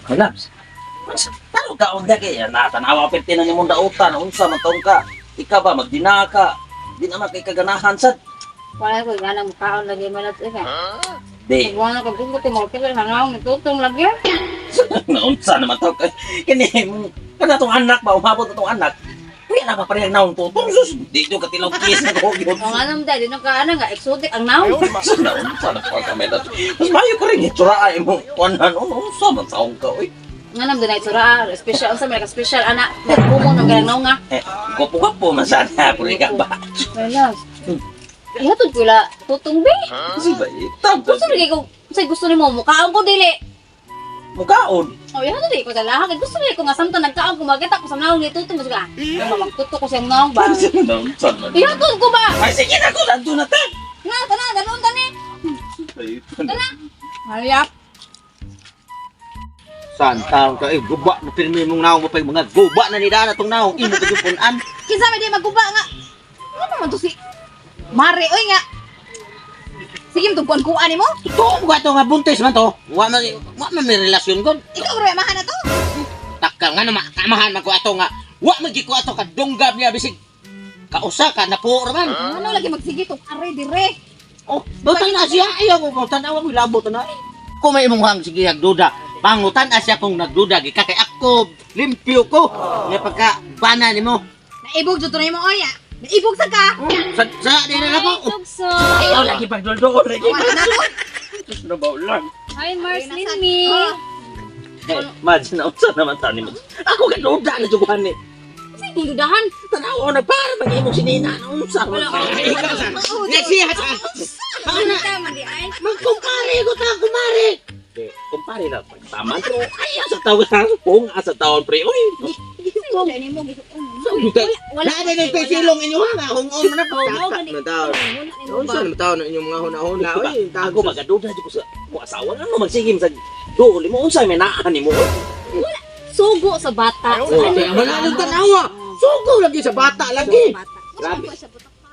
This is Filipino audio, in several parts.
Halaps. Talo ka onda kay natanawa perti na nimong dautan unsa man taon ka. Ikaw ba magdina ka? Di naman kay kaganahan sad. Wala ko gana mo kaon lagi malat ka. Di. Wala ka gusto mo kaya hangaw nitutong lagi. Naunsa naman taon ka. Kini kada tong anak ba umabot na tong anak. Kaya na pa parehang naon tutong sus. Di do ka tilaw kiss na ko gyud. Ang anam dai dino ka ana nga exotic ang naw. Naunsa na pa kami na. Mas mayo ka rin itsura ay mo kuanan unsa man taon ka oy. Nganam dinay sura special unsa may ka special ana kumo nang ganang naw nga. Gopo-gopo man sana puri ka ba. Wala. Ihatod ko la tutong be. Siba itam. Gusto lagi ko say gusto nimo mukaon ko dili. Mukaon. Oh, ihatod di ko dala. Gusto lagi ko nga samtang nagkaon ko magita ko sa naw ni tutong gusto ka. Magtuto ko sa naw ba. Naunsa man. Ihatod ko ba? Ay sige na ko nandu na ta. Nga tana danon tani. Tana. Hayap. Santaw ka guba na pirmi mong naong mo pay mga guba na ni dana tong naong imo ka punan. Kinsa may di magkuba nga. Ano man to si Mare oy nga. Sige mo kuan nimo. To ko ato nga buntis man to. Wa man may relasyon kon. Ikaw ro mahan na to. Takal nga na makamahan man ko ato nga. Wa man gi ko ato ka dunggab niya bisig kausa ka na po man. Ano lagi magsige to are dire. Oh, butang na siya ayaw ko tanawa mo labot na. Kung may imong hang sige duda. Pangutan asya kung nagduda gi kay ako limpyo ko. Nga pagka bana nimo. Naibog jud to nimo oy. Naibog sa ka. Sa di na ako. Tugso. Ayaw lagi pagdoldo lagi. Wala na. Nabaw lang. Hi Marslin me. Mads na unsa naman tani mo. Ako ka duda na juguhan ni. Sige dudahan. Tanaw na para mag-imong sinina na unsa. Wala ko. Next sa. Ano tama di ay? Magkumpare ko ta kumare. Kumpare na pagtaman pero ayaw sa taon kung asa taon pre oy. Wala nimo gisu. Wala na nang silong inyo nga hung na po. Na daw. Unsa na taon inyo mga huna-huna oy. Ako magaduda jud ko sa ko asawa na magsigim sa duli mo unsa may naan nimo. Sugo sa bata. Wala nang tanawa. Sugo lagi sa bata lagi. Grabe.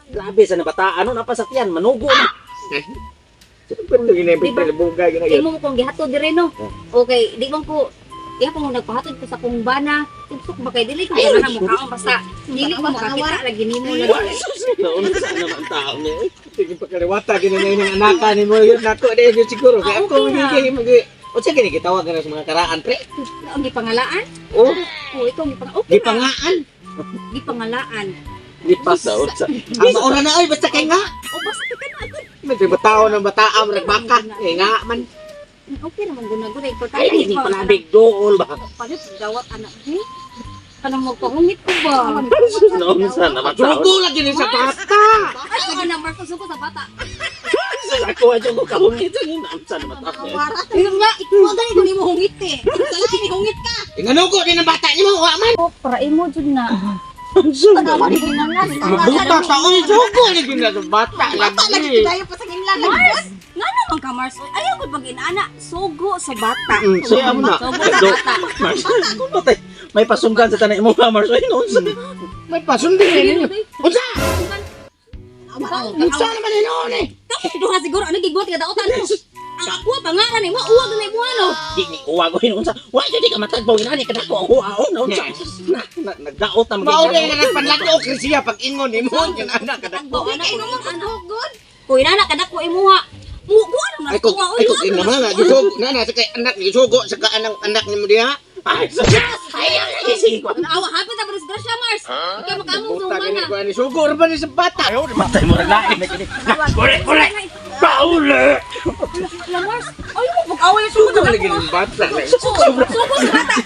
Grabe sa nabata ano napasakyan manugo na. Pero ginebit na buga Di mo kong gihatod dire no. Okay, di man ko iya pa mo nagpahatod ko sa kong bana. Tugso ko ba kay dili ko na mo kaon basta dili ko makakita lagi nimo na. Unsa naman tao ni. sige pagkaliwata ginanya yung anaka ni mo yun nako di yun siguro kaya ako hindi magi o sige ni gitawag ka na sa mga karaan pre Ang gipangalaan? oh Ito ang di pangaan gipangalaan. Di pa sa unsa. ang maura na ay basta kay nga O basta ka na agad. medyo bataw ng bataam nagbaka eh nga man Okay naman guna-guna importante. Ay hindi pa na big dool ba. Palit dawat anak ni. Kanang magpahungit ko ba? Unsa naman tao. sugo lagi ni sa bata Ay, ang number ko suko sa bata. Ako aja ko kahungit ni unsa naman tao. Ayun nga, ikaw gani ko nimo hungit eh. Kala ni hungit ka. inganugo din ang bata ni mo wa man Oh, para imo jud na. Unsa Tanawa ni ginangan. buta sa oy sugo lagi na sa bata lagi Tayo pa sa kinlagan. Mars, nga naman ka Mars. Ayaw ko pag inaana, sugo sa bata. siya mo na Sugo sa bata. Mars. Patay. May pasunggan sa tanay mo Mars. Ay unsa. may pasundin ni unsa Ang unsa naman ni noon eh duha siguro ano gigwat ka daotan mo. Ang ako pangalan nimo, uwag na mo ano. Di ni uwa ko unsa. Wa jud ka matagbaw inani kadako ang huaon unsa. Nagdaot na mao magiging. na nagpanlato kay siya pag ingon nimo yung anak kada Tagbo anak ko mo anak good. Kuy na kadako imuha. Mugo ano na ay kung tuwa ay kung ina mga gisugo na sa kay anak gisugo sa anang anak nimo diha Ay ay sige ko. Awa hapit na bros grasya Mars. Ikaw makamong buta sumana. gani ko ani sugo ra ba ni sa bata Matay mo ra lain na kini. Ule. Paule. La Mars. Ay mo pag-away sugo sugo lagi ng bata Sugo sa bata.